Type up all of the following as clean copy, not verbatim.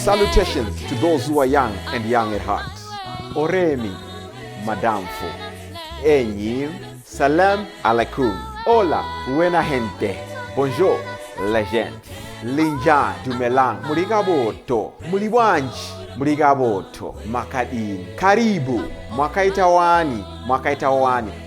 Salutations to those who are young and young at heart. Oremi, Madamfo, Enyim, Salam alaikum, Hola, buena gente, Bonjour, legend, Linja, Dumelang, Murigaboto, Muliwanji, Murigaboto, Makadin, Karibu, Mwakaitawani,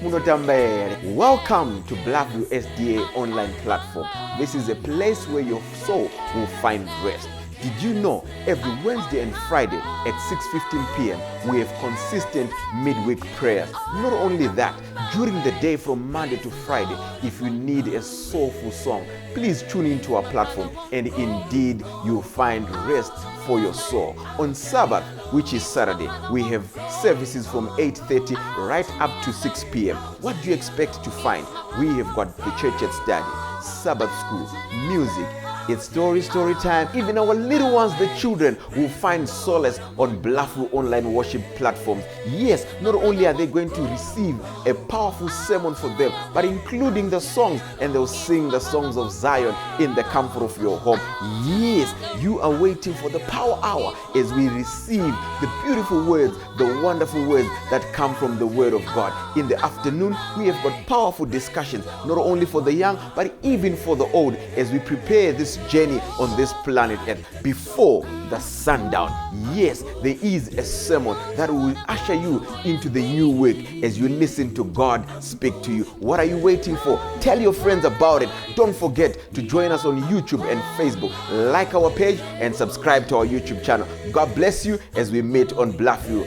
Munotambere. Welcome to Bluffview SDA online platform. This is a place where your soul will find rest. Did you know every Wednesday and Friday at 6:15 p.m. we have consistent midweek prayers? Not only that, during the day from Monday to Friday, if you need a soulful song, please tune into our platform and indeed you'll find rest for your soul. On Sabbath, which is Saturday, we have services from 8:30 right up to 6 p.m. What do you expect to find? We have got the church at study, Sabbath school, music. It's story time. Even our little ones, the children, will find solace on Bluffview online worship platforms. Yes, not only are they going to receive a powerful sermon for them, but including the songs, and they'll sing the songs of Zion in the comfort of your home. Yes, you are waiting for the power hour as we receive the beautiful words, the wonderful words that come from the Word of God. In the afternoon, we have got powerful discussions, not only for the young, but even for the old, as we prepare this journey on this planet Earth before the sundown. Yes, there is a sermon that will usher you into the new week as you listen to God speak to you. What are you waiting for? Tell your friends about it. Don't forget to join us on YouTube and Facebook. Like our page and subscribe to our YouTube channel. God bless you as we meet on Bluffview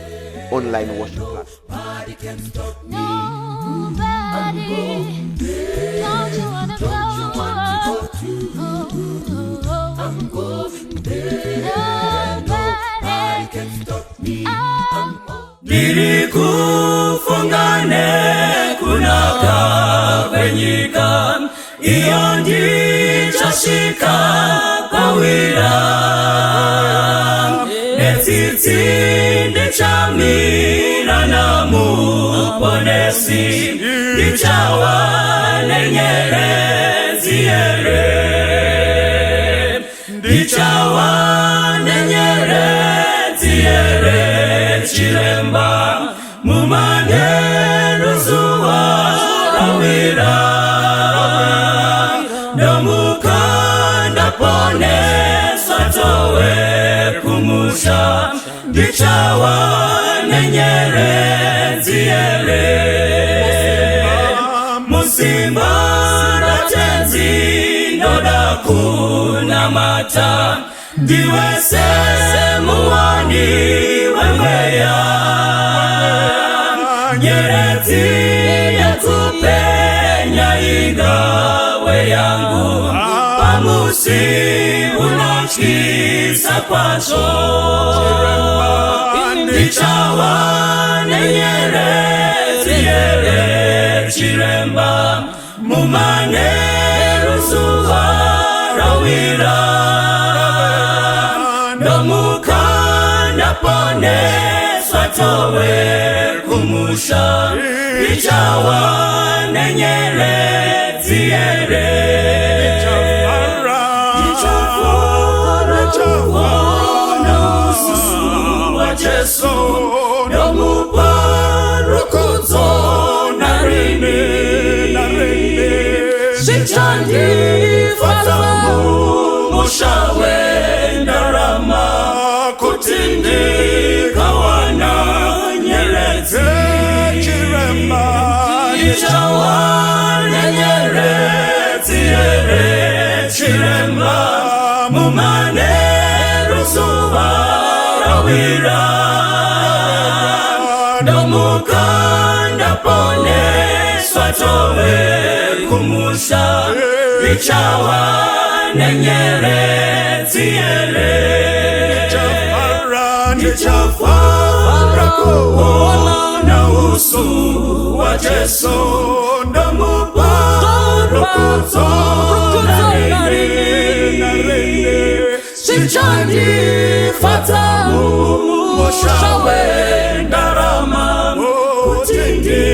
online worship platform. Nobody can stop me. Don't you wanna go? I'm going there. Nobody can stop me. Nilikufunga kunaka kwenyika iyo ndichashika pawira netiti ndichamira na muponesi ndichawa nenyerezi ere ndichawa nenyerezi ere chiremba mumane ruzuwa rawira nomukanda pone satowe kumusha ndichawa nenyerezi ere musimba ratenzi noda kuna mata ndiwese muwani wemweya nyerezi yakupenya igawe yangu pamusi unachisa kwaso ndichawa nenyerezi ere chiremba mumane ruzuwa rawira nomukanda pone swatowe kumusha ndichawa nenyerezi ere na ususu wa Jesu nomupa rukuzo narini Shichandi fatamu mushawe ndarama kutindi kawana nyerezi chiremba ichawa nyerezi ere chiremba mumane rusuwa rawira nomukanda pone swatowe kumusha ichawa nenyerezi ere nichafara kuona na usu wa Jesu ndomupa rukuzo narini shichandi fatamu moshawe ndarama kutindi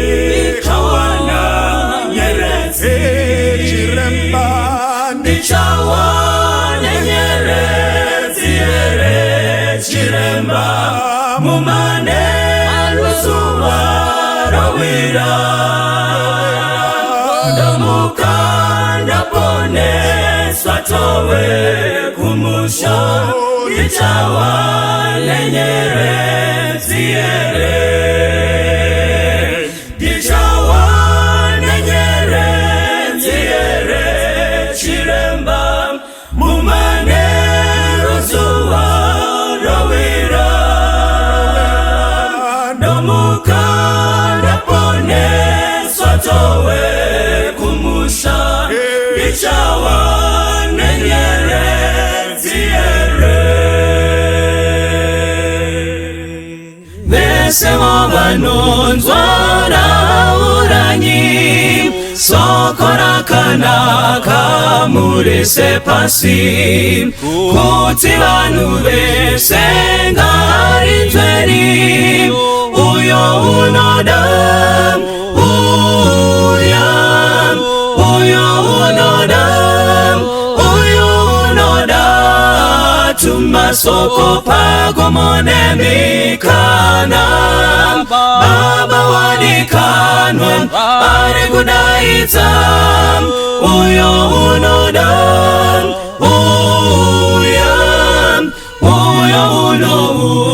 kawana nyerezi chiremba ndichawa nenyerezi ere rawira Ndomuka ndaponeswa towe kumusha Ichawa nenyere ziere Ichawa nenyere ziere Chiremba mumane ruzuwa rawira Ndomuka ndaponeswa towe kumusha Ichawa nenyere ziere Vese wavanonzwa uranyi Sokora kanaka murese pasi Kuti vanu vese ngarinzweni Uyo unoda Uyo unoda Tumasoko pagomone mikana Baba wadikanwa Ari kudaita Uyo unoda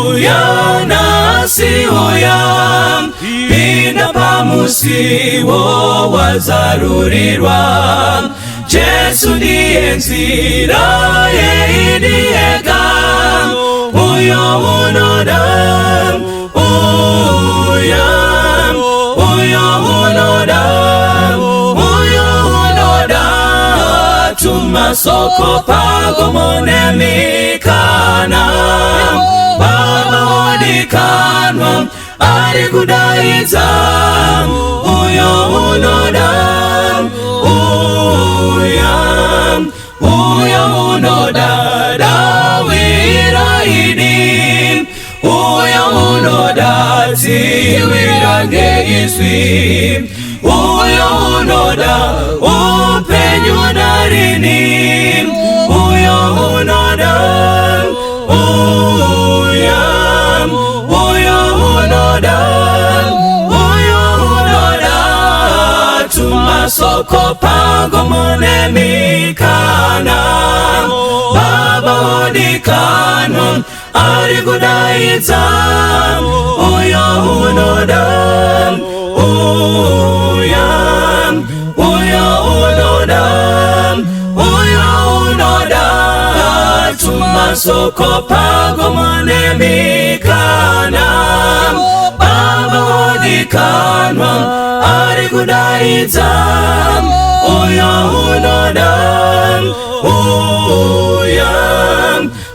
Uya nasi uya Pinda pamusiwo wazarurirwa Jesu ndiye nzira yeidiega Uyo unoda Tumasoko pagomone mikana Baba wadikanwa Ari kudaita Uyo unoda Uyo unoda Dawira idi Uyo unoda Tiwirange iswi Uyo unoda Upenyu darini Uyo unoda Tumasoko pagomone mikana Baba wadikanwa Ari kudaita Uyo unoda Tumasoko pagomone mikana Baba wadikanwa Ari kudaita Uyo unoda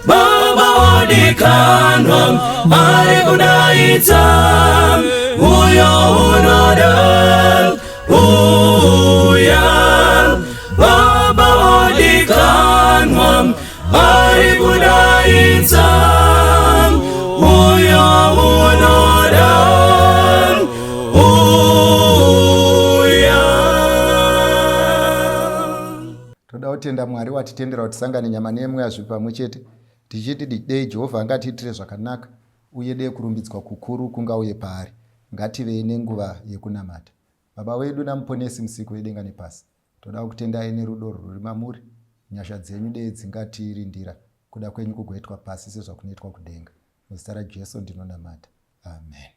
Baba wadikanwa Ari kudaita Uyo unoda Baba wadikanwa Ari kudaita Uyo unoda Toda kutenda Mwari watitendera kuti tisangane nyama nemweya zviri pamwe chete tichiti dei Jehovha angatiitire zvakanaka uye dei kurumbidzwa kukuru kungauye paari. Ngativei nenguva yekunamata. Baba wedu namuponesi musiku wedenga nepasi, toda kutendai nerudo rwuri mamuri. Nyasha dzenyu dei dzingatirindira kuda kwenyu kugoitwa pasi sezvakunoitwa kudenga. Muzita raJesu ndinonamata. Amen.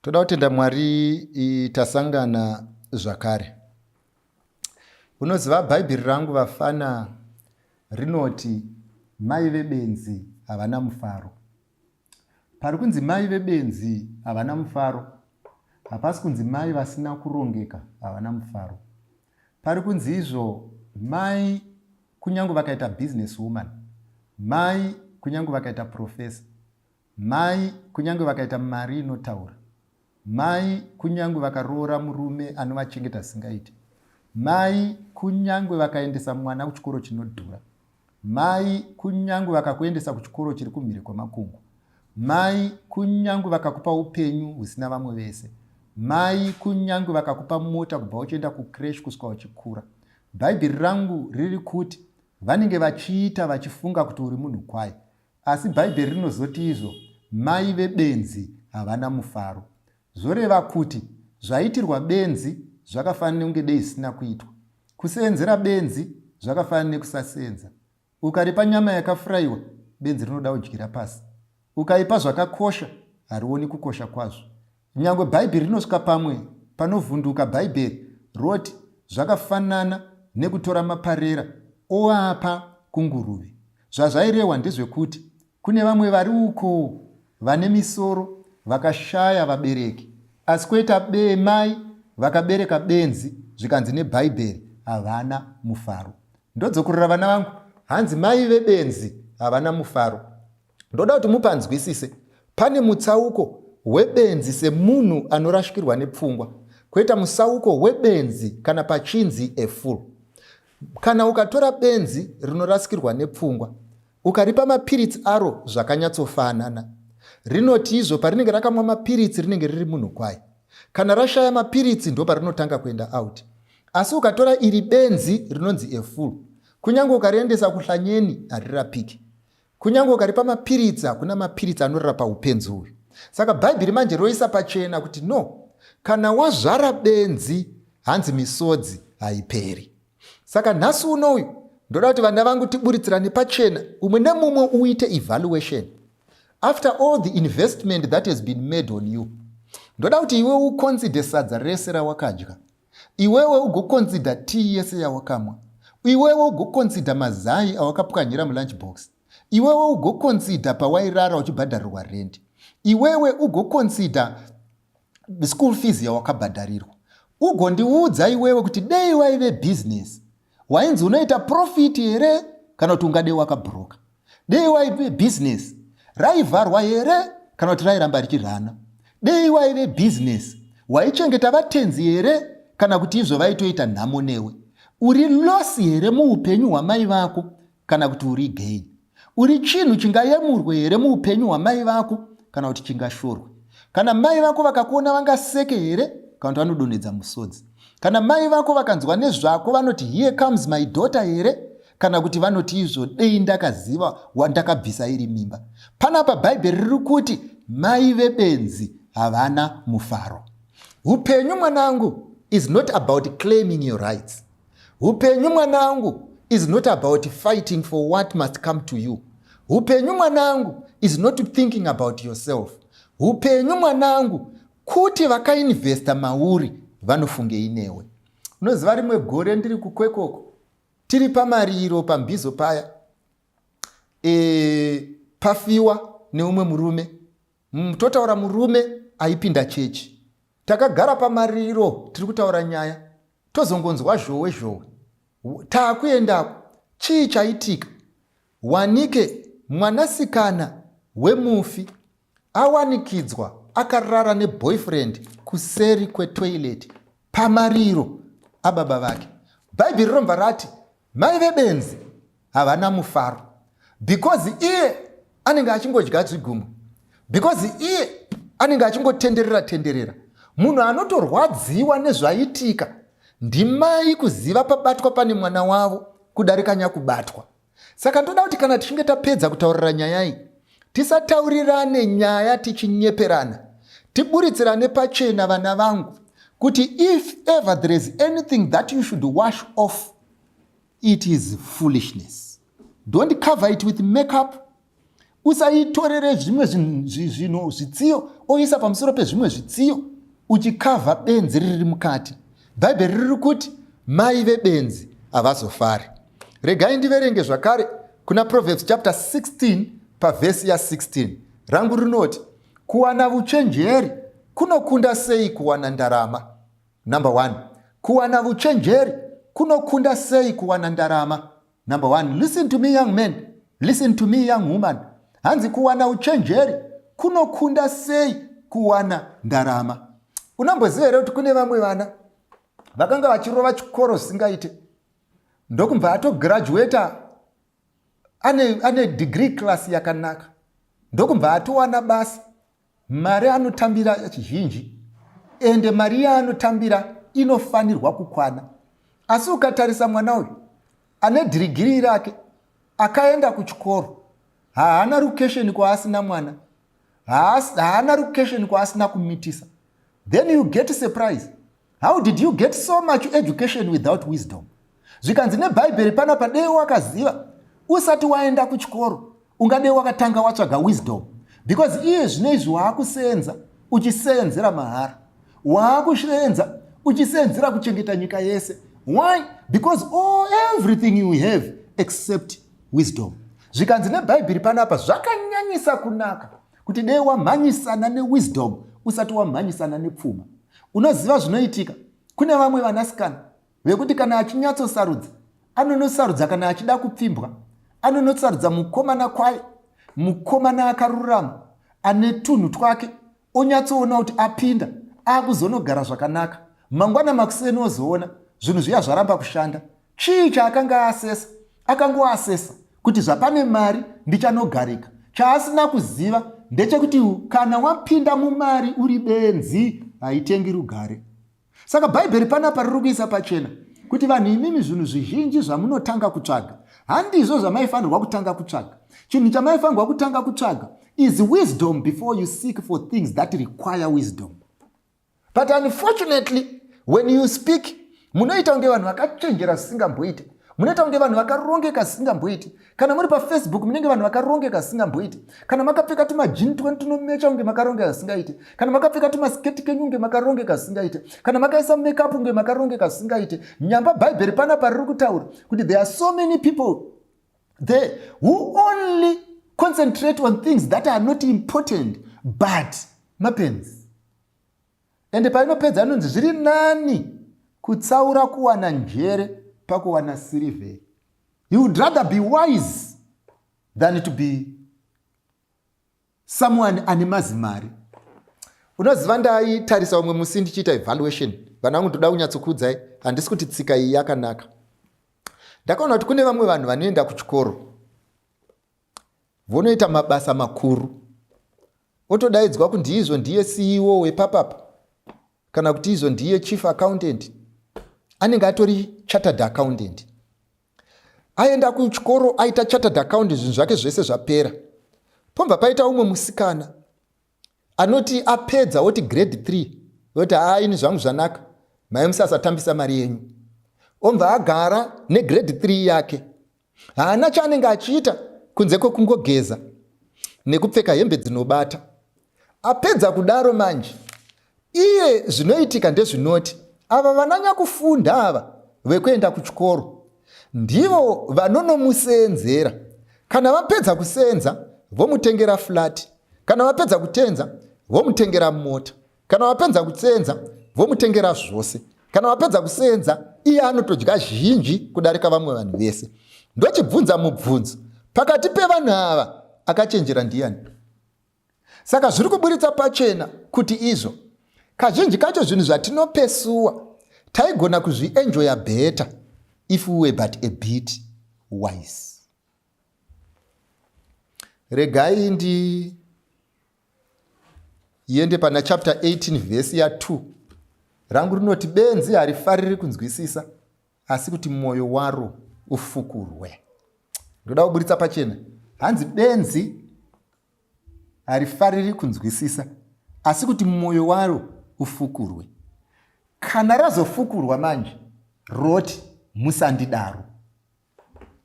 Toda kutenda Mwari tasangana zvakare. Unoziva Bhaibheri rangu vafana rinoti mai vebenzi havana mufaro. Pari kunzi mai vebenzi havana mufaro, hapasi kunzi mai vasina kurongeka havana mufaro. Pari kunzi izvo mai kunyange vakaita business woman, mai kunyange vakaita professor, mai kunyange vakaita mari inotaura, mai kunyange vakaroora murume anovachengeta singaiti, mai kunyange vakaendesa mwana kuchikoro chinodhura, mai kunyange vakakuendesa kuchikoro chiri kumhiri kwemakungu, mai kunyange vakakupa upenyu husina vamwe vese, mai kunyange vakakupa mota kubva uchienda kucrash kusvika uchikura. Bhaibheri rangu riri kuti vanenge vachiita vachifunga kuti uri munhu kwai, asi Bhaibheri rinozoti izvo mai vebenzi havana mufaro. zoreva kuti zvaitirwa benzi zvakafanira kunge dei zvisina kuitwa. Kuseenzera benzi zvakafanira nekusaseenza. Ukaripa nyama yakafuraiwa, benzi rinoda kudyira pasi. Ukaipa zvakakosha, harioni kukosha kwazvo. Nyangwe Bhaibheri rinosvika pamwe panovhunduka Bhaibheri roti zvakafanana nekutora maparera ovapa kunguruve. Zvazvairehwa ndezvekuti kune vamwe vari uko vane misoro vakashaya vabereki, asi koita mai vakabereka benzi zvikanzi neBhaibheri havana mufaro. Ndodzokurira vana vangu, hanzi mai vebenzi havana mufaro. Ndoda kuti mupanzwisise, pane mutsauko webenzi semunhu anorashikirwa nepfungwa, koita mutsauko webenzi kana pachinzi a fool. Kana ukatora benzi rinorasikirwa nepfungwa ukaripa mapiritsi aro zvakanyatsofanana, rinoti izvo parinenge rakamwa mapiritsi rinenge riri munhu kwai. Kana rashaya mapiritsi ndo parinotanga kuenda out. Asi ukatora iri benzi rinonzi a fool, kunyange ukariendesa kuhlanyeni harirapiki. Kunyange ukaripa mapiritsi hakuna mapiritsi anorapa upenzi uyu. Saka Bhaibheri manje roisa pachena kuti no, kana wazvara benzi hanzi misodzi haiperi. Saka nhasi unoyu ndoda kuti vana vangu tiburitsirane pachena, umwe nemumwe uite evaluation. After all the investment that has been made on you, ndoda kuti iwe uconsider sadza rese rawakadya, iwewe ugoconsider tea yese yawakamwa, iwewe ugoconsider mazai awakapwanyira mulunchbox, iwewe ugoconsider pawairara uchibhadharirwa rent, iwewe ugoconsider school fees yawakabhadharirwa. Ugondiudza iwewe kuti dei waive business, wainzi unoita profit here kana kuti ungade wakabroka. Dei waive business, raivharwa here kana kuti rairamba richirana. Dei waive business, waichengeta vatenzi here kana kuti izvo vaitoita nhamo newe. Uri losi here muupenyu hwamai vako kana kuti uri gain. Uri chinhu chingayemurwe here muupenyu hwamai vako kana kuti chingashorwe. Kana mai vako vakakuona vangaseke here kana kuti vanodonhedza musodzi. Kana mai vako vakanzwa nezvako vanoti here comes my daughter here kana kuti vanoti izvo dei ndakaziva wandakabvisa iri mimba. Panapa Bhaibheri riri kuti mai vebenzi havana mufaro. Upenyu mwanangu is not about claiming your rights. Upenyu mwanangu is not about fighting for what must come to you. Upenyu mwanangu is not thinking about yourself. Upenyu mwanangu kuti vakainvesta mauri vanofunge inewe. Unoziva rimwe gore ndiri kukwekoko, tiri pamariro pambizo paya, pafiwa neumwe murume, totaura murume aipinda chechi. Takagara pamariro tiri kutaura nyaya, tozongonzwa zhowe zhowe. Taakuendako, chii chaitika? Wanike mwanasikana wemufi awanikidzwa akarara neboyfriend kuseri kwetoilet pamariro ababa vake. Bhaibheri romba rati mai vebenzi havana mufaro, because iye anenge achingodya zvigumwe, because iye anenge achingotenderera. Munhu anotorwadziwa nezvaitika ndimai kuziva pabatwa pane mwana wavo kudarika nyakubatwa. Saka ndoda kuti kana tichinge tapedza kutaurira nyaya iyi, tisataurirane nyaya tichinyeperana, tiburitsirane pachena vana vangu, kuti if ever there is anything that you should wash off, it is foolishness. Don't cover it with makeup. Usaitorere zvimwe zvidziyo oisa pamusoro pezvimwe zvidziyo uchikavha benzi riri mukati. Bhaibheri riri kuti mai vebenzi havazofari. Regai ndiverenge zvakare kuna Proverbs chapter 16 pavhesi ya16. Rangu rinoti kuwana uchenjeri kunokunda sei kuwana ndarama. Number 1, kuwana uchenjeri kunokunda sei kuwana ndarama. Number 1, listen to me young men, listen to me young woman. Hanzi kuwana uchenjeri kunokunda sei kuwana ndarama. Unomboziva here kuti kune vamwe vana vakanga vachirova chikoro zvisingaite, ndokumva atograduata ane degree class yakanaka, ndokumva atowana basa, mari anotambira chizhinji, ende mari yaanotambira inofanirwa kukwana. Asi ukatarisa mwana uyu ane dhirigiri rake akaenda kuchikoro, haana location kwaasina mwana, haana location kwaasina kumitisa, then you get surprise. How did you get so much education without wisdom? Zvikanzi nebhaibheri panapa dei wakaziva usati waenda kuchikoro ungadei wakatanga watsvaga wisdom, because iye zvinezvi waakusenza uchisenzera mahara, waakusenza uchisenzera kuchengeta nyika yese. Why? Because everything you have except wisdom. Zvikanzi nebhaibheri panapa zvakanyanyisa kunaka kuti dei wamhanyisana newisdom usati wamhanyisana nepfuma. Unoziva zvinoitika, kune vamwe vanasikana vekuti kana achinyatsosarudza anonosarudza kana achida kupfimbwa, anonosarudza mukomana kwaye, mukomana akarurama ane tunhu twake, onyatsoona kuti apinda akuzonogara zvakanaka. Mangwana makuseni ozoona zvinhu zviya zvaramba kushanda. Chii chaakanga asesa? Akangoasesa kuti zvapane mari ndichanogarika. Chaasina kuziva ndechekuti kana wapinda mumari uri benzi haitengi rugare. Saka bhaibheri panapa riri kuisa pachena kuti vanhu imimi zvinhu zvizhinji zvamunotanga kutsvaga handizvo zvamaifanirwa kutanga kutsvaga. Chinhu chamaifanirwa kutanga kutsvaga is wisdom before you seek for things that require wisdom. But unfortunately, when you speak, munoita kunge vanhu vakachenjera zvisingamboite, munoita kunge vanhu vakarongeka zvisingamboite. Kana muri paFacebook munenge vanhu vakarongeka zvisingamboite. Kana makapfeka tumajini tunomecha kunge makarongeka zvisingaite. Kana makapfeka tumasiketi kenyu kunge makarongeka zvisingaite. Kana makaisa makeup kunge makarongeka zvisingaite. Nyamba bhaibheri panapa riri kutaura kuti there are so many people there who only concentrate on things that are not important but mapenzi. Ende painopedza anonzi zviri nani kutsaura kuwana njere pakuwana sirivheri. You would rather be wise than to be someone ane mazimari. Unoziva ndaitarisa umwe musi ndichiita evaluation, vanangu ndoda kunyatsokuudzai, handisi kuti tsika iyi yakanaka. Ndakaona kuti kune vamwe vanhu vanoenda kuchikoro vonoita mabasa makuru, otodaidzwa kuti izvo ndiye CEO wepapapa kana kuti izvo ndiye chief accountant, anenge atori chartered accountant. Aenda kuchikoro aita chartered accountant, zvinhu zvake zvese zvapera. Pomba paita umwe musikana anoti apedza oti grade 3 oti ini zvangu zvanaka, mai musasatambisa mari yenyu. Omva agara negrade 3 yake, haana chaanenge achiita kunze kwekungogeza nekupfeka hembe dzinobata. Apedza kudaro manje, iye zvinoitika ndezvinoti ava vananya kufunda ava vekuenda kuchikoro ndivo vanonomusenzera. Kana vapedza kusenza vomutengera flat, kana vapedza kutenza vomutengera mota, kana vapedza kusenza vomutengera zvose, kana vapedza kusenza iye anotodya zhinji kudarika vamwe vanhu vese. Ndochibvunza mubvunzo, pakati pevanhu ava akachenjera ndiani? Saka zviri kuburitsa pachena kuti izvo kazhinji kacho zvinhu zvatinopesuwa taigona kuzvienjoya better if we were but a bit wise. Regai ndiende pana chapter 18 verse ya 2. Rangu rinoti benzi harifariri kunzwisisa asi kuti mwoyo waro ufukurwe. Ndoda kuburitsa pachena, hanzi benzi harifariri kunzwisisa asi kuti mwoyo waro ufukurwe. Kana razofukurwa manje roti musandidaro.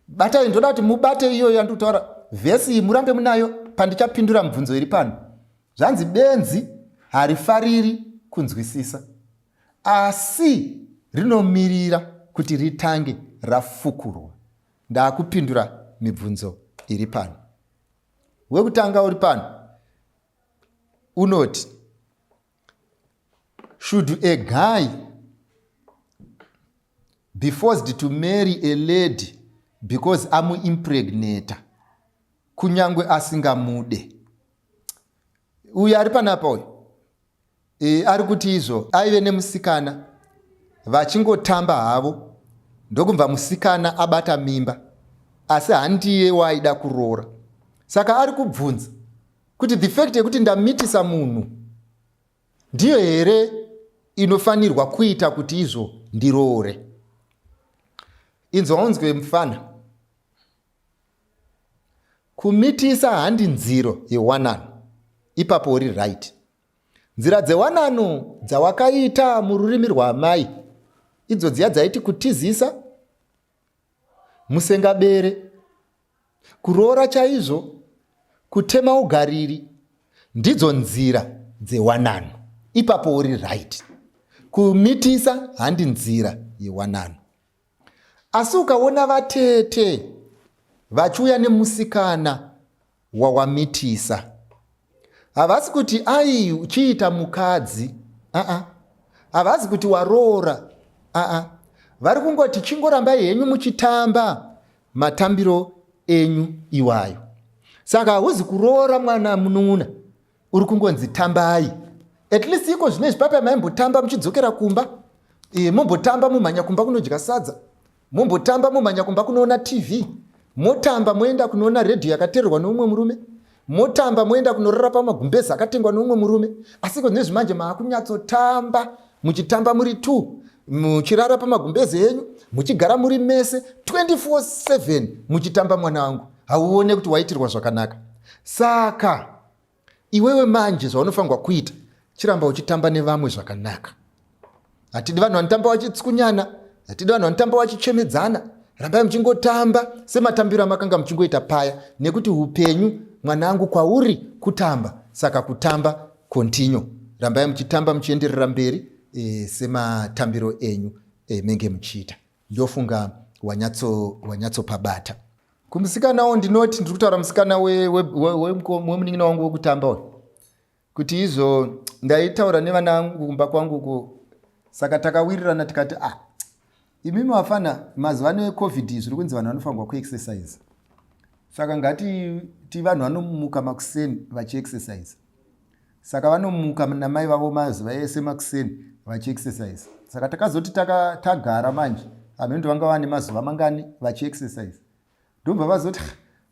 Batai, ndoda kuti mubate iyo yandutaura vhesi iyi murambe munayo pandichapindura mubvunzo iri pano. Zvanzi benzi harifariri kunzwisisa asi rinomirira kuti ritange rafukurwa. Ndakupindura mibvunzo iri pano. Wekutanga uri pano unoti, should a guy be forced to marry a lady because amuimpregnata kunyangwe asingamude? Uyu ari panapa uyu ari kuti izvo aive nemusikana vachingotamba havo ndokubva musikana abata mimba asi handiye waida kuroora. Saka ari kubvunza kuti the fact yekuti ndamitisa munhu ndiyo here inofanirwa kuita kuti izvo ndiroore. Inzonzwe mfana, kumitisa handi nziro yewanano, ipapo uri right. Nzira dzewanano dzawakaita mururimi rwamai idzo dziya dzaiti kutizisa, musengabere, kuroora chaizvo, kutema ugariri, ndidzo nzira dzewanano. Ipapo uri right. Kumitisa handi nzira yewanano. Asi ukaona vatete vachiuya nemusikana wawamitisa, havasi kuti ai uchiita mukadzi, havasi kuti waroora, vari kungoti chingorambai henyu muchitamba matambiro enyu iwayo. Saka hauzi kuroora mwana munun'una, uri kungonzi tambai. At least iko zvinezvi papa maimbotamba muchidzokera kumba, mumbotamba mumhanya kumba kunodya sadza, mumbotamba mumhanya kumba kunoona TV, motamba moenda kunoona redhiyo yakateerwa neumwe murume, motamba moenda kunorara pamagumbezi akatengwa neumwe murume. Asi iko zvinezvi manje maakunyatsotamba, muchitamba muri 2, muchirara pamagumbezi enyu, muchigara muri mese 24/7 muchitamba. Mwana wangu, hauone kuti waitirwa zvakanaka. Saka iwewe manje zvaunofanirwa kuita, chiramba uchitamba nevamwe zvakanaka. Hatidi vanhu vanotamba vachitsukunyana, hatidi vanhu vanotamba vachichemedzana. Rambai muchingotamba sematambiro amakanga muchingoita paya, nekuti upenyu mwanangu kwauri kutamba. Saka kutamba continue, rambai muchitamba muchienderera mberi sematambiro enyu menge muchiita. Ndofunga wanyatsopabata. Kumusikanawo ndinoti, ndiri kutaura musikana wemunin'ina wangu wekutamba uyu, kuti izvo ndaitaura nevana vangu kumba kwangu. Saka takawirirana tikati imimi wafana mazuva ano eCovid zviri kunzi vanhu vanofanirwa kuexercise. Saka ngati vanhu vanomuka makuseni vachiexercise. Saka vanomuka namai vavo mazuva ese makuseni vachiexercise. Saka takazoti tagara manje hamendo vanga vane mazuva mangani vachiexercise. Ndobva vazoti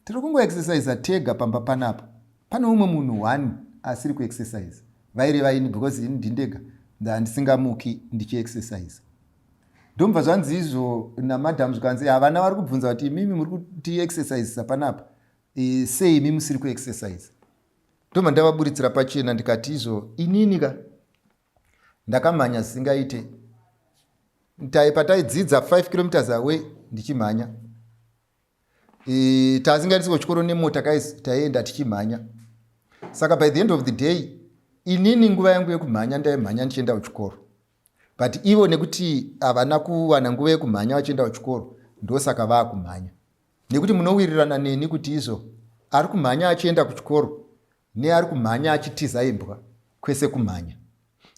tiri kungoexercise tega pamba panapa, pane umwe munhu 1 asiri kuexercise. Vaireva ini because ini ndindega ndisingamuki ndichiexercise. Ndomva zvanzi izvo namadhamu zvikanzi havana vari kubvunza kuti imimi muri kuti exercise panapa, sei imi musiri kuexercise. Ndomva ndavaburitsira pachena ndikati izvo ininika ndakamhanya zisingaite. Pataidzidza 5 km away ndichimhanya. Tasingaendeswa kuchikoro nemota taienda tichimhanya. Saka by the end of the day inini nguva yangu yekumhanya ndaimhanya ndichienda kuchikoro. But ivo nekuti havana kuwana nguva yekumhanya vachienda kuchikoro, ndosaka vaakumhanya. Nekuti munowirirana neni kuti izvo ari kumhanya achienda kuchikoro neari kumhanya achitiza imbwa, kwese kumhanya.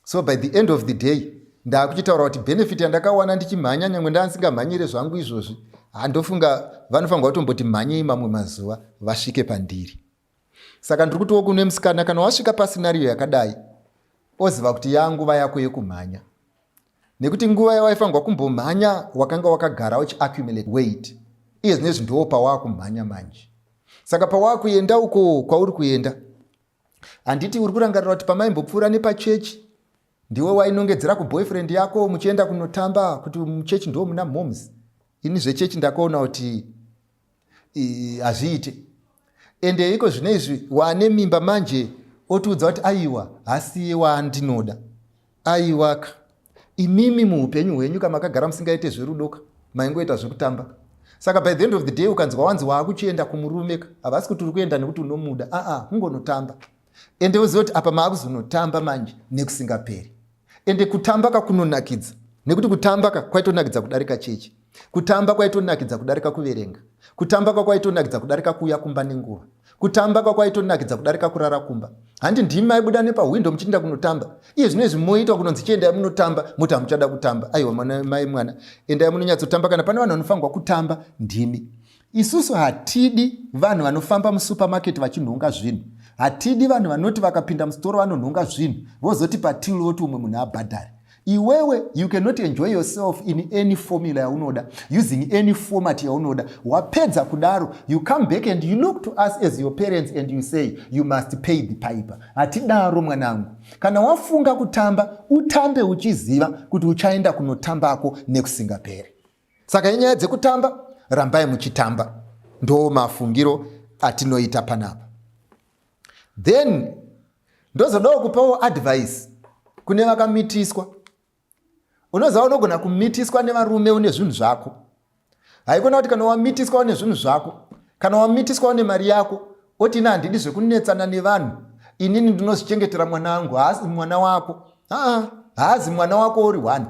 So by the end of the day ndakuchitaura kuti benefit yandakawana ndichimhanya nyangwe ndasingamhanyire zvangu izvozvi, handofunga vanofanirwa kutomboti mhanyei mamwe mazuva vasvike pandiri. Saka ndiri kuti kune musikana kana wasvika pascenario yakadai, oziva kuti yanguva yako yekumhanya. Nekuti nguva yawaifanirwa kumbomhanya wakanga wakagara uchiaccumulate weight, iye zvinezvi ndo pawakumhanya manje. Saka pawakuenda uko kwauri kuenda, handiti uri kurangarira kuti pamaimbopfuura nepachechi ndiwe wainongedzera kuboyfriend yako muchienda kunotamba kuti muchechi ndo muna moms. Ini zvechechi ndakaona kuti hazviite. Ende iko zvinezvi wane mimba manje otiudza kuti aiwa hasiye waandinoda. Aiwaka imimi muupenyu hwenyu kama makagara musingaite zverudoka maingoita zvekutamba. Saka by the end of the day ukanzwa wanzi waakuchienda kumurume, havasi kuti uri kuenda nekuti unomuda, kungonotamba. Ende uzive kuti apa maakuzonotamba manje nekusingaperi. Ende kutambaka kunonakidza, nekuti kutambaka kwaitonakidza kudarika chechi. Kutamba kwaitonakidza kudarika kuverenga. Kutambaka kwaitonakidza kudarika kuuya kumba nenguva. Kutambaka kwaitonakidza kudarika kurara kumba. Handi ndimi maibuda nepawindo muchienda kunotamba. Iye zvinezvi moitwa kunonzi chiendai munotamba, muti hamuchada kutamba. Aiwa mai mwana, endai munonyatsotamba kana pane vanhu vanofanirwa kutamba ndimi. Isusu hatidi vanhu vanofamba musupermarket vachinhonga zvinhu. Hatidi vanhu vanoti vakapinda musitoro vanonhonga zvinhu vozoti patili voti umwe munhu abhadhari. Iwewe, you cannot enjoy yourself in any formula yaunoda, using any format yaunoda. Wapedza kudaro, you come back and you look to us as your parents and you say, you must pay the piper. Hatidaro mwanangu. Kana wafunga kutamba, utambe uchiziva kuti uchaenda kunotambako nekusingapere. Saka inyaya dzekutamba, rambai muchitamba. Ndo mafungiro atinoita panapa. Then, Ndozodawo kupawo advice kune vakamitiswa. Unoziva unogona kumitiswa nevarume une zvinhu zvako. Haikona kuti kana wamitiswa une zvinhu zvako, kana wamitiswa une mari yako, oti ina handidi zvekunetsana nevanhu, inini ndinozvichengetera mwana wangu, haasi mwana wako. Haazi mwana wako uri one.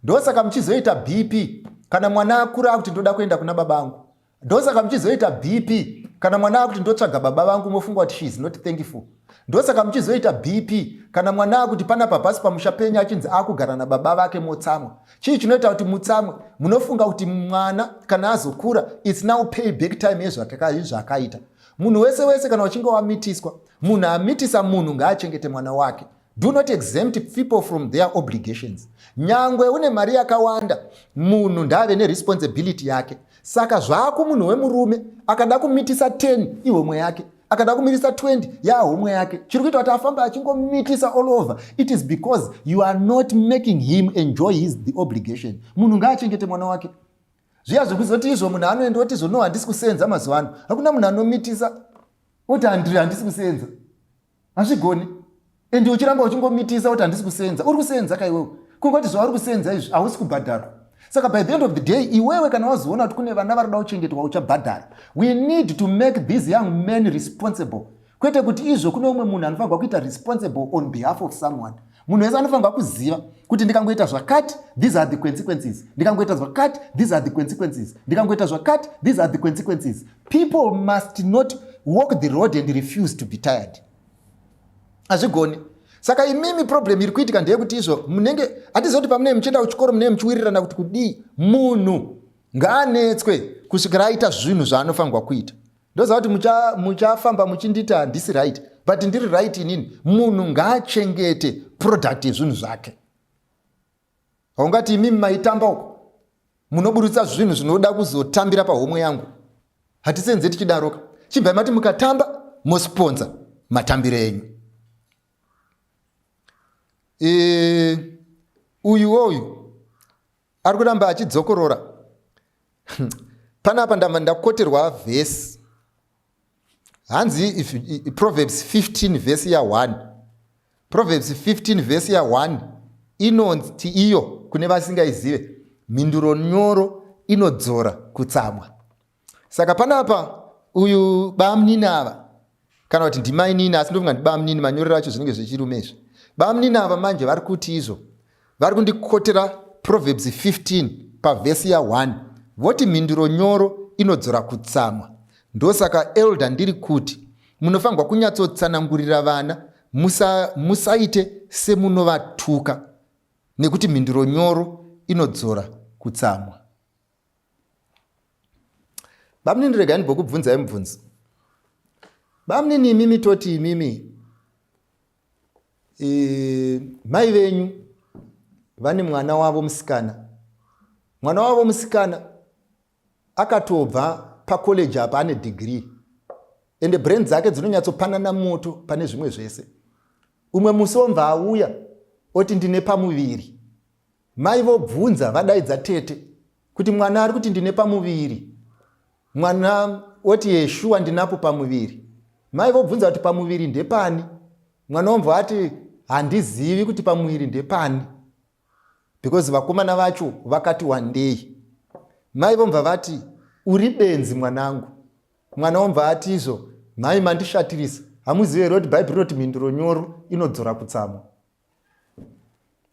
Ndosaka muchizoita BP kana mwana akura kuti ndoda kuenda kuna baba vangu. Ndosaka muchizoita BP kana mwana akuti ndotsvaga baba vangu mofunga kuti she is not thankful. Ndosaka muchizoita BP kana mwana akuti pana pabhasi pamusha penyu achinzi akugara nababa vake motsamwa. Chii chinoita kuti mutsamwe? Munofunga kuti mwana kana azokura it's now pay back time yezvakaita. Munhu wese kana uchinge wamitiswa, munhu amitisa munhu ngaachengete mwana wake. Do not exempt people from their obligations. Nyangwe une mari yakawanda, munhu ndave neresponsibility yake. Saka zvako munhu wemurume akada kumitisa 10 ihomwe yake, akada kumitisa 20 yahomwe yake. Chiri kuita kuti afamba achingomitisa all over. It is because you are not making him enjoy the obligation. Munhu ngaachengete mwana wake. Zviya zvekuzoti izvo munhu anoenda kuti izvo handisi kusenza mazuva ano. Hakuna munhu anomitisa kuti handisi kusenza. Hazvigoni. Endi uchiramba uchingomitisa kuti handisi kusenza. Uri kusenza kaiwewe. Kungoti zvauri kusenza izvi hausi kubhadharwa. Saka by the end of the day, iwewe kana wazoona kuti kune vana varida kuchengetwa uchabhadhara. We need to make these young men responsible. Kwete kuti izvo kune umwe munhu anofanirwa kuita responsible on behalf of someone. Munhu wese anofanirwa kuziva kuti ndikangoita zvakati, these are the consequences. Ndikangoita zvakati, these are the consequences. Ndikangoita zvakati, these are the consequences. People must not walk the road and refuse to be tired. Hazvigoni. Saka imimi problem iri kuitika ndeyekuti izvo munenge hatizoti pamunenge muchienda kuchikoro munenge muchiwirirana kuti kudii munhu ngaanetswe kusvikira aita zvinhu zvaanofanirwa kuita. Ndoziva kuti muchafamba muchinditi handisi right, but ndiri right inini. Munhu ngaachengete product yezvinhu zvake. Haungati imimi maitamba uko munoburutsa zvinhu zvinoda kuzotambira pahomwe yangu. Hatisenze tichidaroka. Chibva mati mukatamba mosponza matambire enyu. Uyu ari kuramba achidzokorora. Panapa ndakoterwa vhesi. Hanzi Proverbs 15 vhesi ya1. Proverbs 15 vhesi ya1 inonzi iyo kune vasingaizive, mhinduro nyoro inodzora kutsamwa. Saka panapa uyu bamunini ava, kana kuti ndimai nini, asi ndofunga ndi bamunini, manyorero acho zvinenge zvechirumezvo. Bamunini ava manje vari kuti izvo vari kundikotera Proverbs 15 pavhesi ya1 voti mhinduro nyoro inodzora kutsamwa. Ndosaka elder ndiri kuti munofanirwa kunyatsotsanangurira vana, musaite semunovatuka, nekuti mhinduro nyoro inodzora kutsamwa. Bamunini rega ndibvokubvunzai mubvunzo. Bamunini imimi toti imimi mai venyu vane mwana wavo musikana. Mwana wavo musikana akatobva pacollege apa ane degree. Ende brain dzake dzinonyatsopanana moto pane zvimwe zvese. Umwe musi womva auya oti ndine pamuviri. Mai vobvunza vadaidza tete kuti mwana ari kuti ndine pamuviri. Mwana oti yeshuwa ndinapo pamuviri. Mai vobvunza kuti pamuviri ndepani. Mwana womva ati handizivi kuti pamuviri ndepani, because vakomana vacho vakati one day. Mai vomva vati uri benzi mwanangu. Mwana womva ati izvo mai mandishatirisa. Hamuzivi here kuti Bhaibheri roti mhinduro nyoro inodzora kutsamwa.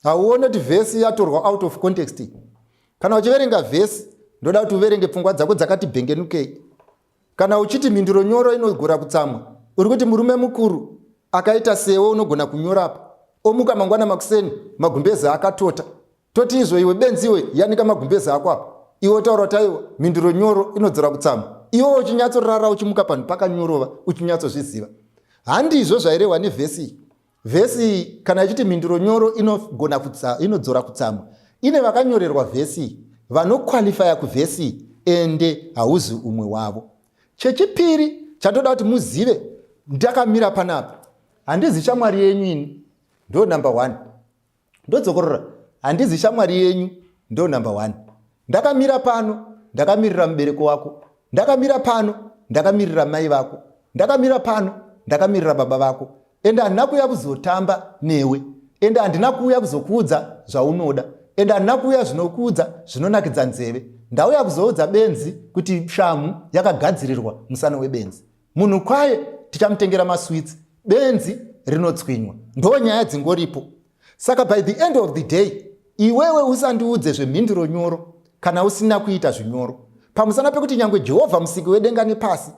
Hauoni kuti vhesi yatorwa out of context. Kana uchiverenga vhesi ndoda kuti uverenge pfungwa dzako dzakati bhengenukei. Kana uchiti mhinduro nyoro inogora kutsamwa, uri kuti murume mukuru akaita sewe unogona kunyorapo. Omuka mangwana makuseni magumbeza akatota. Toti izvo iwe benziwe yanika magumbeza ako apa. Iwe taura taiwa mhinduro nyoro inodzora kutsamwa. Iwe uchinyatsorara uchimuka panhu pakanyorova uchinyatsozviziva. Handizvo zvairehwa nevhesi. Vhesi kana ichiti mhinduro nyoro inodzora kutsamwa, ine vakanyorerwa vhesi vanokwalifaya kuvhesi ende hauzi umwe wavo. Chechipiri chatoda kuti muzive ndakamira panapa. Handizi shamwari yenyu ini, ndo number 1. Ndodzokorora, handizi shamwari yenyu, ndo number 1. Ndakamira pano, ndakamirira mubereko wako. Ndakamira pano, ndakamirira mai vako. Ndakamira pano, ndakamirira baba vako. ende handina kuuya kuzotamba newe, ende handina kuuya kuzokuudza zvaunoda, ende handina kuuya zvinokuudza zvinonakidza nzeve. Ndauya kuzoudza benzi kuti shamhu yakagadzirirwa musana webenzi. Munhu kwaye tichamutengera maswitsi, benzi rinotswinywa. Ndo nyaya dzingoripo. Saka by the end of the day, iwewe usandiudze zvemhinduro nyoro kana usina kuita zvinyoro. Pamusana pekuti nyangwe Jehovha musiki wedenga nepasi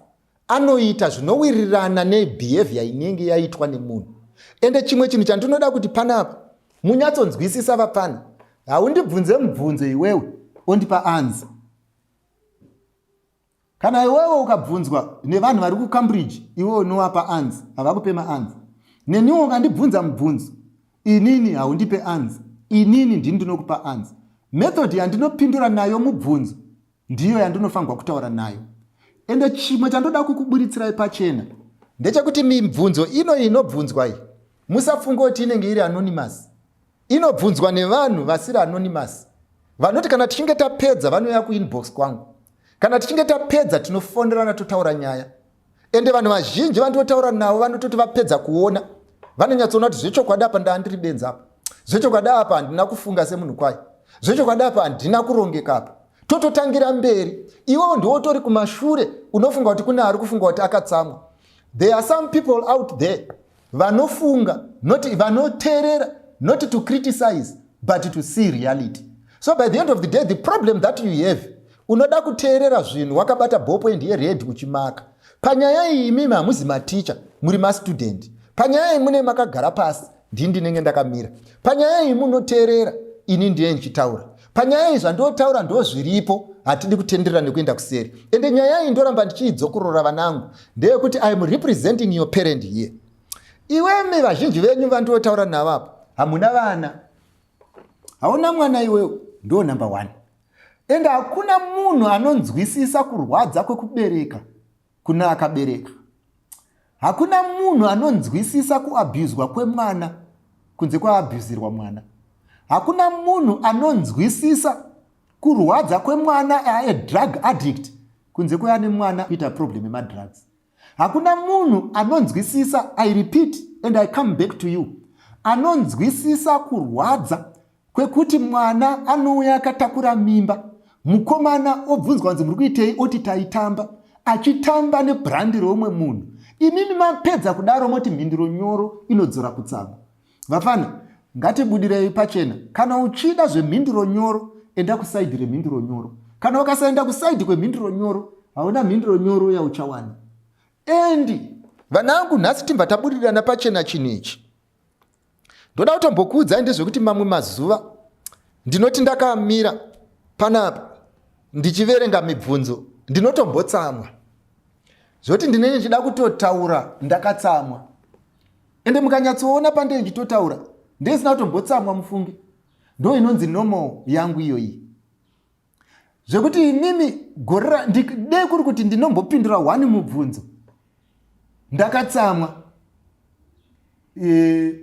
anoita zvinowirirana nebehavior inenge yaitwa nemunhu. Ende chimwe chinhu chandinoda kuti panapa munyatsonzwisisa vapana, haundibvunze mubvunzo iwewe ondipa anzi. Kana iwewe ukabvunzwa nevanhu vari kuCambridge, iwewe unowapa anzi, havakupe maanzi. Neniwo ukandibvunza mubvunzo, inini haundipe anzi, inini ndinokupa anzi. Method yandinopindura nayo mubvunzo ndiyo yandinofanirwa kutaura nayo. Ende chimwe chandoda kukuburitsirai pachena ndechekuti mibvunzo inobvunzwa iyi, musafunga kuti inenge iri anonymous. Inobvunzwa nevanhu vasiri anonymous, vanoti kana tichinge tapedza vanouya kuinbox kwangu, kana tichinge tapedza tinofonerana totaura nyaya. Ende vanhu vazhinji vandotaura navo vanototi vapedza kuona vanonyatsoona kuti zvechokwadi apa ndandiri benza apa, zvechokwadi apa handina kufunga semunhu kwaye, zvechokwadi apa handina kurongeka apa, tototangira mberi. Iwewo ndotori kumashure unofunga kuti kuna ari kufunga kuti akatsamwa. There are some people out there vanofunga, vanoteerera, not to criticize but to see reality. So by the end of the day, the problem that you have, unoda kuteerera zvinhu wakabata ballpoint yered uchimaka. Panyaya iyi imi hamuzi maticha, muri mastudent. Panyaya iyi mune makagara pasi, ndinenge ndakamira. Panyaya iyi munoteerera, ini ndiye nchitaura. Panyaya iyi zvandotaura ndo zviripo, hatidi kutenderera nekuenda kuseri. Ende nyaya iyi ndoramba ndichidzokorora vanangu, ndeyekuti I am representing your parent here. Iweme vazhinji venyu vandotaura navo apa, hamuna vana. Hauna mwana iwewe, ndo number 1. Ende hakuna munhu anonzwisisa kurwadza kwekubereka kuna akabereka. Hakuna munhu anonzwisisa kuabhuzwa kwemwana kunze kwaabhuzirwa mwana. Hakuna munhu anonzwisisa kurwadza kwemwana a drug addict kunze kwayane mwana kuita problem yemadrugs. Hakuna munhu anonzwisisa, I repeat and I come back to you, anonzwisisa kurwadza kwekuti mwana anouya akatakura mimba, mukomana obvunzwa kunzi muri kuitei, oti taitamba, achitamba nebrandi romwe munhu. Imimi mapedza kudaro moti mhinduro nyoro inodzora kutsamwa. Vafana, ngatibudirei pachena. Kana uchida zvemhinduro nyoro, enda kusaidi remhinduro nyoro. Kana ukasaenda kusaidi kwemhinduro nyoro, hauna mhinduro nyoro yauchawana. Endi vanangu, nhasi timba tabudirana pachena chinechi. Ndoda kutombokuudzai ndezvekuti mamwe mazuva ndinoti ndakamira panapa ndichiverenga mibvunzo ndinotombotsamwa. Zvoti ndinenge ndichida kutotaura ndakatsamwa. Ende mukanyatsoona pandenge ndichitotaura ndisina kutombotsamwa mufunge. Ndo inonzi normal yangu iyoyi. Zvekuti mimi gorera ndide kuri kuti ndinombopindura 1 mubvunzo ndakatsamwa,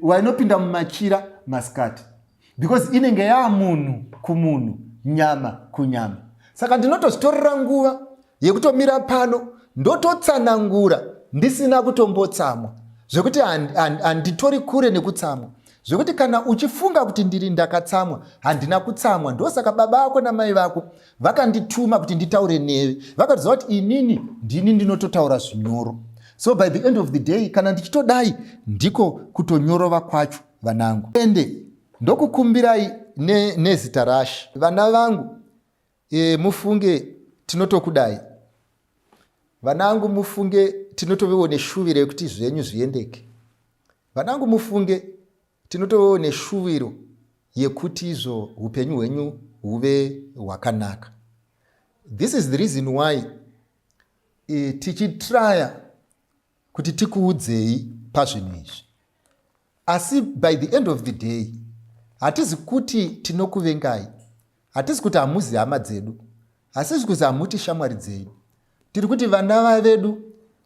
wainopinda mumachira masikati, because inenge yamunhu kumunhu, nyama kunyama. Saka ndinotozitorera nguva yekutomira pano ndototsanangura ndisina kutombotsamwa, zvekuti handitori kure nekutsamwa. Zvekuti kana uchifunga kuti ndiri ndakatsamwa, handina kutsamwa. Ndosaka baba vako namai vako vakandituma kuti nditaure newe, vakaziva kuti inini ndini ndinototaura zvinyoro. So by the end of the day, kana ndichitodai ndiko kutonyorova kwacho vanangu. Ende ndokukumbirai nezita raShe. Vana vangu, mufunge tinotokudai. Vanangu mufunge tinotovewo neshuviro yekuti zvenyu zviendeke. Vanangu mufunge tinotovewo neshuviro yekuti izvo upenyu hwenyu huve hwakanaka. This is the reason why tichitraya kuti tikuudzei pazvinhu izvi. Asi by the end of the day, hatizi kuti tinokuvengai, hatizi kuti hamuzi hama dzedu, hatizi kuti hamuti shamwari dzedu. Tiri kuti vana vedu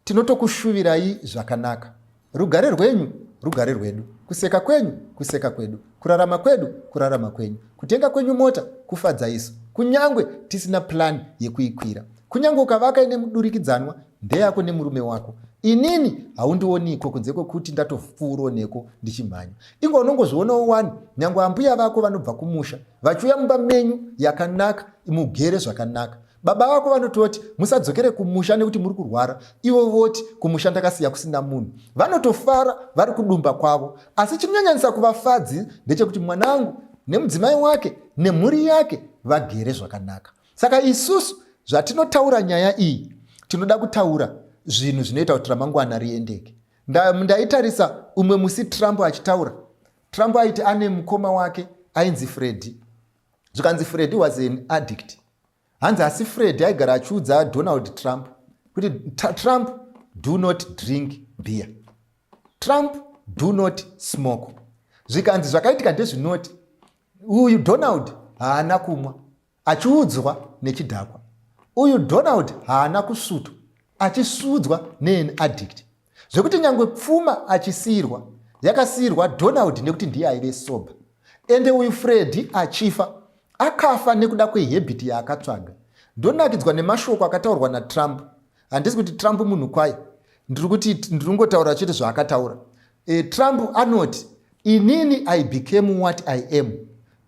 tinotokushuvirai zvakanaka. Rugare rwenyu rugare rwedu, kuseka kwenyu kuseka kwedu, kurarama kwedu kurarama kwenyu, kutenga kwenyu mota kufadza isu, kunyangwe tisina plan yekuikwira. Kunyangwe ukavaka ine mudurikidzanwa ndeyako nemurume wako, inini haundioniko kunze kwekuti ndatovhuro neko ndichimhanya. Ingo unongozvionawo wani nyangwe ambuya vako vanobva kumusha vachiuya mumba menyu yakanaka mugere zvakanaka. Baba vako vanototi musadzokere kumusha nekuti muri kurwara, ivo voti kumusha ndakasiya kusina munhu. Vanotofara vari kudumba kwavo, asi chinonyanyisa kuvafadzi ndechekuti mwanangu nemudzimai wake nemhuri yake vagere zvakanaka. Saka isusu zvatinotaura nyaya iyi tinoda kutaura zvinhu zvinoita kuti ramangwana riendeke. Ndaitarisa umwe musi Trump achitaura. Trump aiti ane mukoma wake ainzi Freddy. Zvikanzi Freddy was an addict. Hanzi asi Freddy aigara achiudza Donald Trump kuti Trump do not drink beer, Trump do not smoke. Zvikanzi zvakaitika ndezvinoti uyu Donald haana kumwa achiudzwa nechidhakwa, uyu Donald haana kusutwa achisudzwa nean addict, zvekuti nyangwe pfuma achisiyirwa yakasiyirwa Donald nekuti ndiye aive sober. Ende uyu Freddy achifa akafa nekuda kwehabiti yaakatsvaga. Ndonakidzwa nemashoko akataurwa naTrump. Handisi kuti Trump munhu kwaye, ndiringotaura chete zvaakataura. Trump anoti inini I became what I am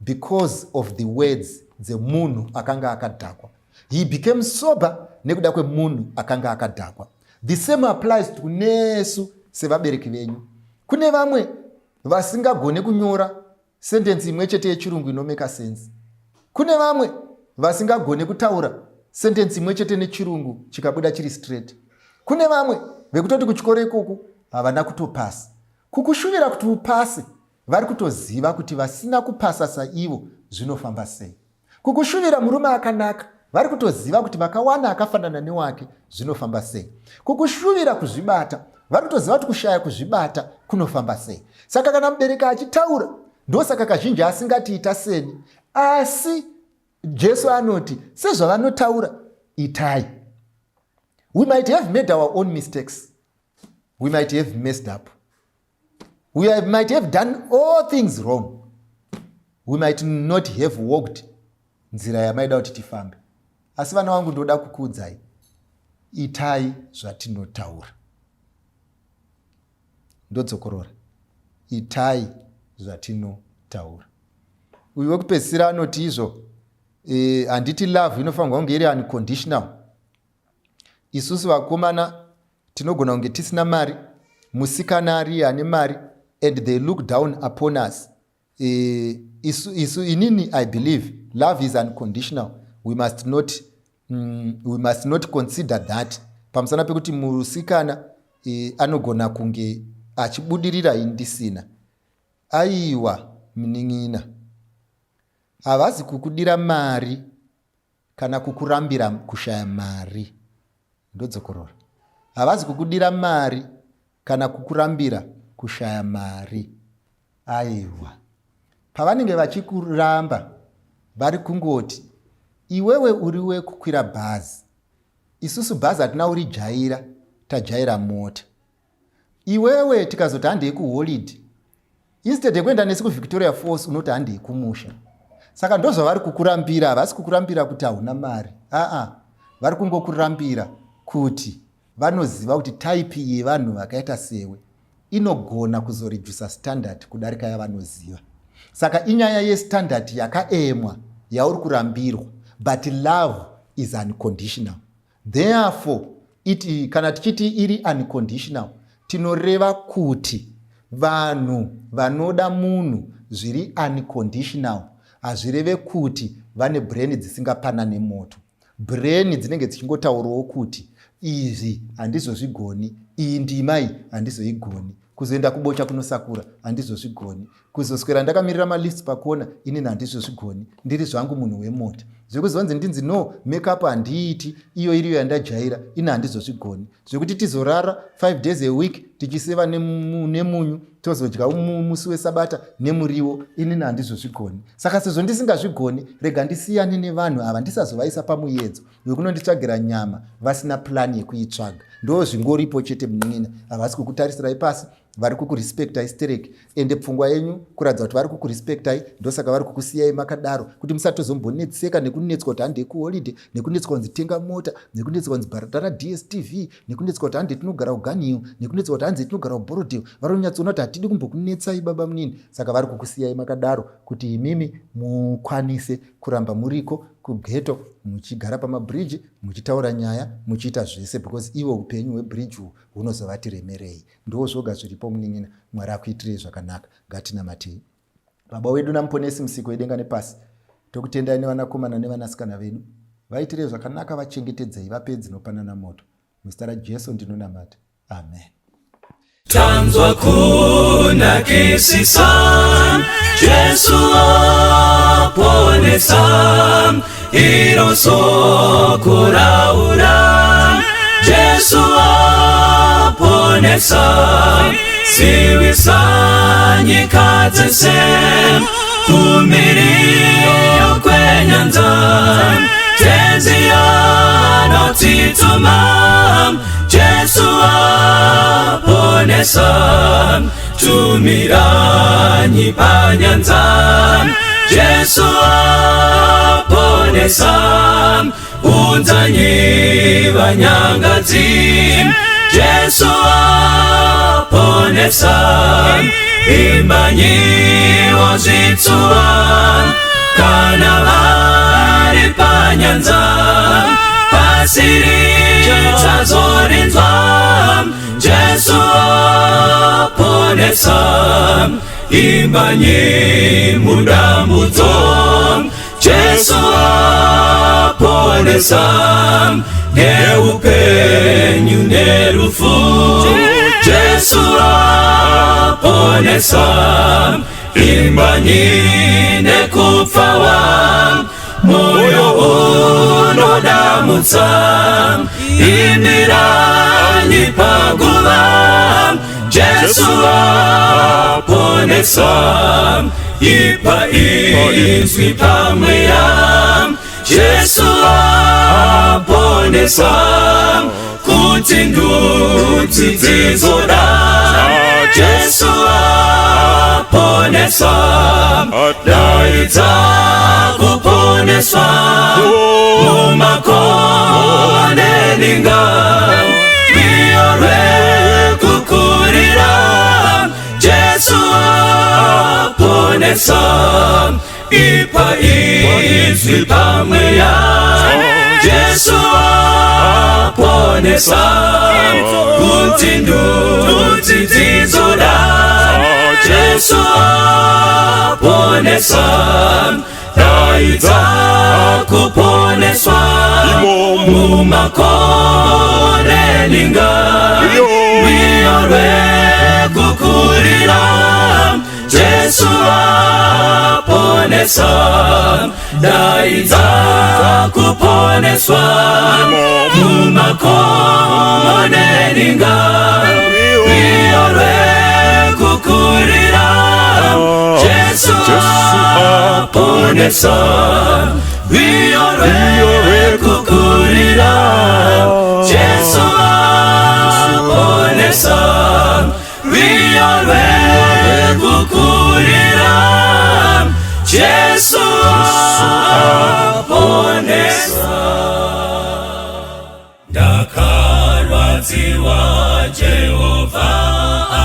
because of the words dzemunhu akanga akadhakwa. He became sober nekuda kwemunhu akanga akadhakwa. The same applies to nesu sevabereki venyu. Kune vamwe vasingagone kunyora sentence imwe chete yechirungu inomeka sense. Kune vamwe vasingagone kutaura sentence imwe chete nechirungu chikabuda chiri straight. Kune vamwe vekutoti kuchikoro ikoko havana kutopasa. Kukushuvira kuti upase vari kutoziva kuti vasina kupasa saivo zvinofamba sei. Kukushuvira murume akanaka vari kutoziva kuti vakawana akafanana newake zvinofamba sei. Kukushuvira kuzvibata vari kutoziva kuti kushaya kuzvibata kunofamba sei. Saka kana mubereki achitaura ndosaka kazhinji asingatiita seni, asi Jesu anoti sezvavanotaura itai. We might have made our own mistakes, we might have messed up, we might have done all things wrong, we might not have walked nzira yamaida kuti tifambe, asi vana vangu ndoda kukuudzai itai zvatinotaura. Ndodzokorora, itai zvatinotaura. Uyu wekupedzisira anoti izvo handiti love inofanirwa kunge iri unconditional. Isusu vakomana tinogona kunge tisina mari, musikana ari ane mari, and they look down upon us. Inini I believe love is unconditional. We must not consider that. Pamusana pekuti musikana anogona kunge achibudirira indisina. Aiwa mnin'ina, havazi kukudira mari kana kukurambira kushaya mari. Ndodzokorora, havazi kukudira mari kana kukurambira kushaya mari. Aiwa, pavanenge vachikuramba vari kungoti iwewe uriwe kukwira bhazi, isusu bhazi hatina urijaira, tajaira mota. Iwewe tikazoti handei kuholiday, instead yekuenda nesi kuVictoria Falls unoti handei kumusha. Saka ndozvavari kukurambira, havasi kukurambira kuti hauna mari. Vari kungokurambira kuti vanoziva kuti type yevanhu vakaita sewe inogona kuzoredusa standard kudarika yavanoziva. Saka inyaya yestandard yakaemwa yauri kurambirwa, but love is unconditional. Therefore, kana tichiti iri unconditional, tinoreva kuti vanhu vanoda munhu zviri unconditional hazvireve kuti vane brain dzisingapanane moto. Brain dzinenge dzichingotaurawo kuti izvi handizozvigoni, iyi ndima iyi handizoigoni, kuzoenda kubocha kunosakura handizozvigoni, kuzoswera ndakamirira malifts pakona inini handizozvigoni, ndiri zvangu munhu wemota. Zvekuzonzi ndinzi no makeup handiiti, iyo iriyo yandajaira, ini handizozvigoni. Zvekuti tizorara 5 days a week tichiseva nemunyu tozodya musi wesabata nemuriwo, inini handizozvigoni. Saka sezvo ndisingazvigoni, rega ndisiyane nevanhu ava ndisazovaisa pamuyedzo wekunonditsvagira nyama vasina plani yekuitsvaga. Ndo zvingoripo chete mun'ina, havasi kukutarisirai pasi, vari kukurespektai stereki, ende pfungwa yenyu kuratidza kuti vari kukurespektai, ndosaka vari kukusiyai makadaro kuti musatozombonetseka nekunetswa kuti handi kuholide, nekunetswa kunzi tenga mota, nekunetswa kunzi bharadhara DSTV, nekunetswa kuti handi tinogara kuganiyo, nekunetswa kuti hanzi tinogara kuborodheyo. Vari kunyatsoona kuti hatidi kumbokunetsai baba munini, saka vari kukusiyai makadaro kuti imimi mukwanise kuramba muriko kugeto, muchigara pamabridge, muchitaura nyaya, muchiita zvese, because ivo upenyu hwebridge hunozovatiremerei. Ndo zvoga zviripo munin'ina. Mwari akuitirei zvakanaka. Ngatinamatei. Baba wedu namuponesi musiko wedenga nepasi, tokutendai nevanakomana nevanasikana vedu, vaitirei zvakanaka, vachengetedzei, vape dzinopanana moto. Muzita raJesu ndinonamata. Amen. Tanzwa kunakisisa, Jesu aponesa, iro soko raura, Jesu aponesa, siwisa nyika dzese, kumiriyo kwenyanza, tenzi anotituma, Jesu aponesa, tumiranyi panyanza, Jesu aponesa, unzanyi vanyangadzi, Jesu aponesa, imbanyi wozvitsuwa, kana vari panyanza, pasiri chazorinzwa, Jesu aponesa, imbanyi mudambudzo, Jesu aponesa, neupenyu nerufu, Jesu aponesa, imbanyi nekupfawa, moyo unodamutsa, imiranyi paguva, Jesu aponesa, ipa izwi pamweya, Jesu aponesa, kuti ndudzi dzizoda, Jesu aponesa, daidza kuponeswa, mumakonde ninga, riyo rekukurira, Jesu aponesa, ipa izwi pamweya, Jesu aponesa, kuti ndudzi dzizoda, Jesu aponesa, daidza kuponeswa, mumakonde ninga, riyo rekukurira, Jesu aponesa, daidza kuponeswa, mumakonde ninga, riyo rekukurira, Jesu aponesa, riyo rekukurira, Jesu aponesa, riyo rekukurira, Jesu aponesa. Ndakarwadziwa Jehovha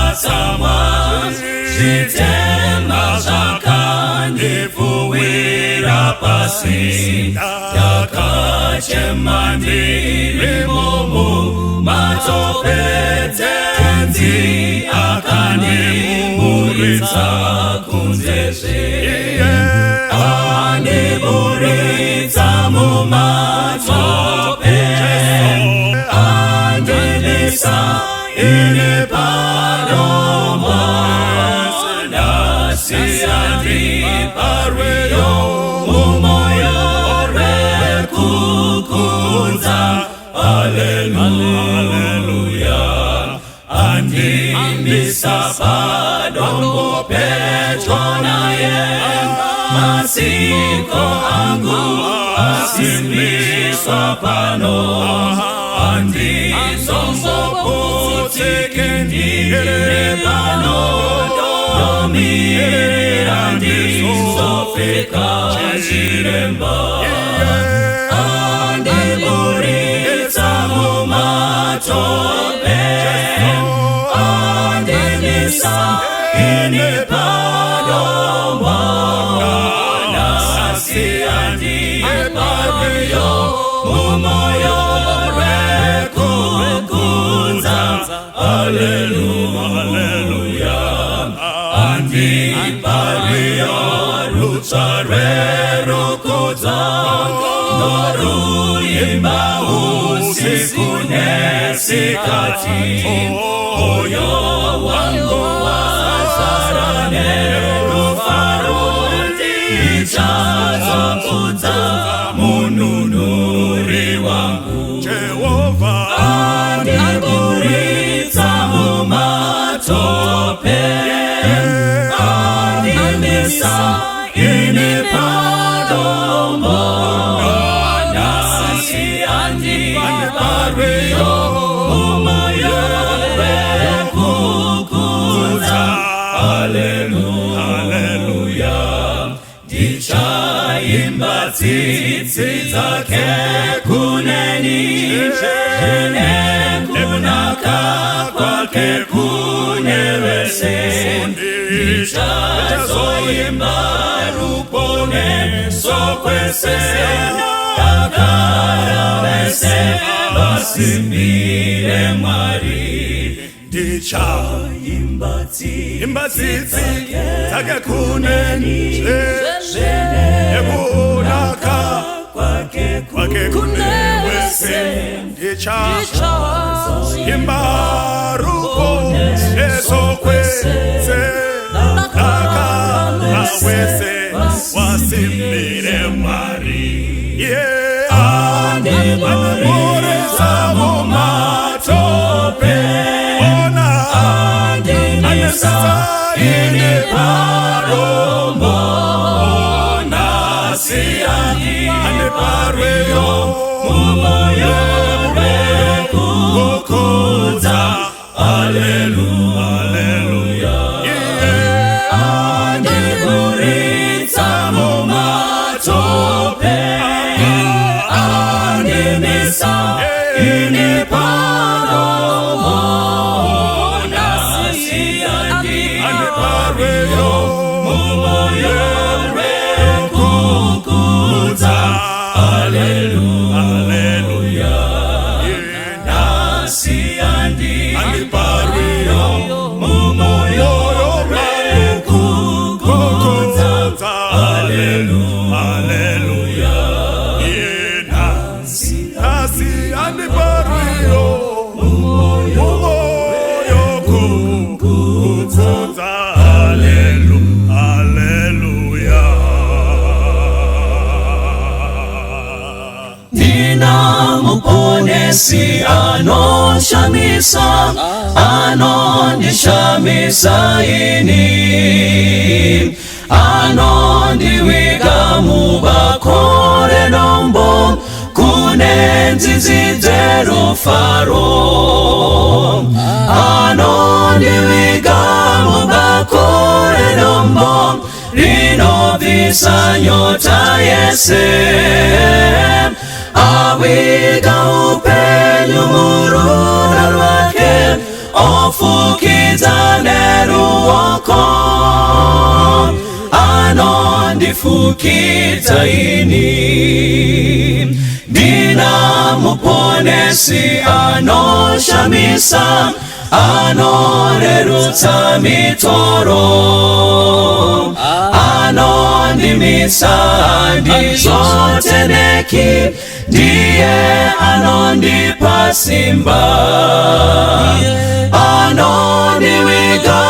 atsamwa, zvitema zvakandifuwira pasi, ndakachema ndirimo mumatope, tenzi akandiburitsa kunzezve, andiburitsa mumatope, andilisa iri panomwa, ndasiya ndiparweyo, mumoyo rekukunza, haleluya, andi andimisa padombo petro naye, masiko angu asimbiswa pano, andizombo potike ndire pano, domiri andizofika chiremba, andiburitsa mumatope, andimisa ini padombo, nasi andipariyo umoyo rekukunza. Hallelujah, andipariyo rutsare rukuza, noruyimba usiku nesikati, oyo wangu wazarane rufarundi, ichazokuza mununuri wangu Jehova, andiburitsa mumatope, andimisa ini padombo, nasi andipariyo umoyo rekukuza. Hallelujah, ndichaimba tsitsi dzake kuneni, ine kunaka kwake kunevese, ndichazoimba rupone sokwese, takara vese vasimbire Mwari. Ndichaimba tsitsi dzake kuneni, nekunaka kwake kunevese, ndichaimba rupone sokwese, takara vese vasimbire Mwari. Andiburitsa mumatope, andimisa ini padombo, nasi andipariyo umoyo rekukuza. Hallelujah, andiburitsa mumatope, andimisa ini padombo, nasi andipariyo umoyo rekukuza. Hallelujah, nasi andipariyo umoyo rekukuza. Hallelujah, nasi andipariyo umoyo rekukuza. Nina muponesi anoshamisa, anondishamisa ini, anondiwiga mubakore nombo, kunenzizize rufaro, anondiwiga mubakore nombo, rinovisa nyota yese, awiga upenyu muruna rwake, ofukiza neruoko, anondifukiza ini. Dina muponesi anoshamisa, anorerutsa mitoro, anondimisa ndizoteneki, ndiye anondipa simba, anondiwiga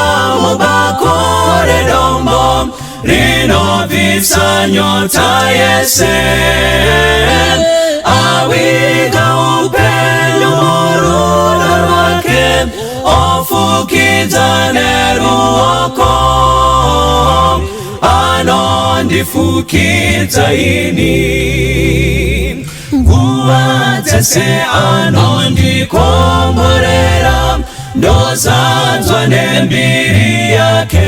mubakore dombo, rinovisa nyota yese, awiga upenyu muruna rwake, ofukidza neruoko, anondifukidza ini. Nguva dzese anondikomborera, ndozadzwa nembiri yake.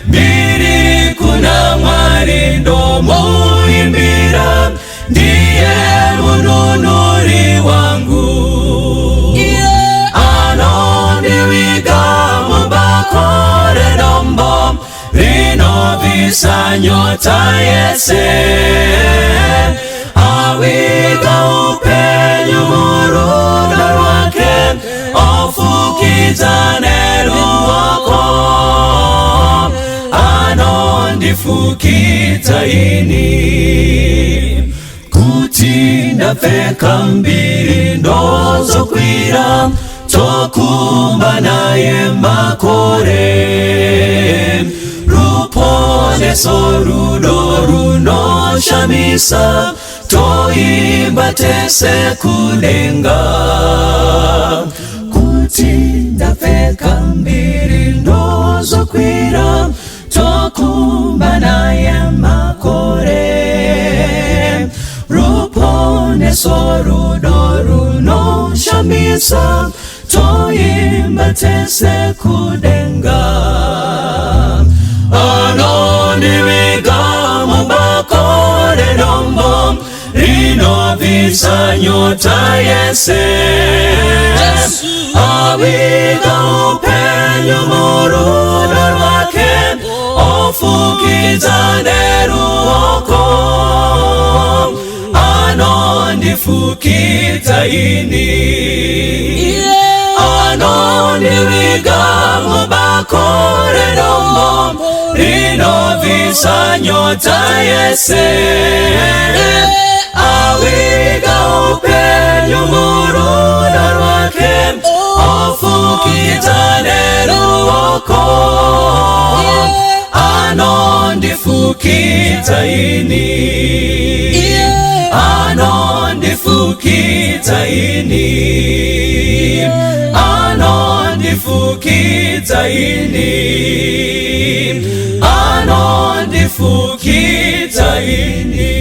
Mbiri kuna Mwari ndomuimbira, ndiye mununuri wangu. Anondiviga mubakore dombo, rinovisa nyota yese. Aviga upenyu murudo rwake, ofukidza neruoko, anondifukidza ini. Kuti ndapfeka mbiri ndozokwira, tokumba naye makore. Ruponeso rudo runoshamisa, toimba tese kudenga. Kuti ndapfeka mbiri ndozokwira, tokumba naye makore. Ruponeso rudo runoshamisa, toimba tese kudenga. Anondiviga mubakore dombo, rinovisa nyota yese. Aviga upenyu murudo rwake, ofukidza neruoko, anondifukidza ini. Anondiviga mubakore dombo, rinovisa nyota yese. Aviga upenyu murudo rwake, ofukidza neruoko, anondifukidza ini. Anondifukidza ini. Anondifukidza ini. Anondifukidza ini.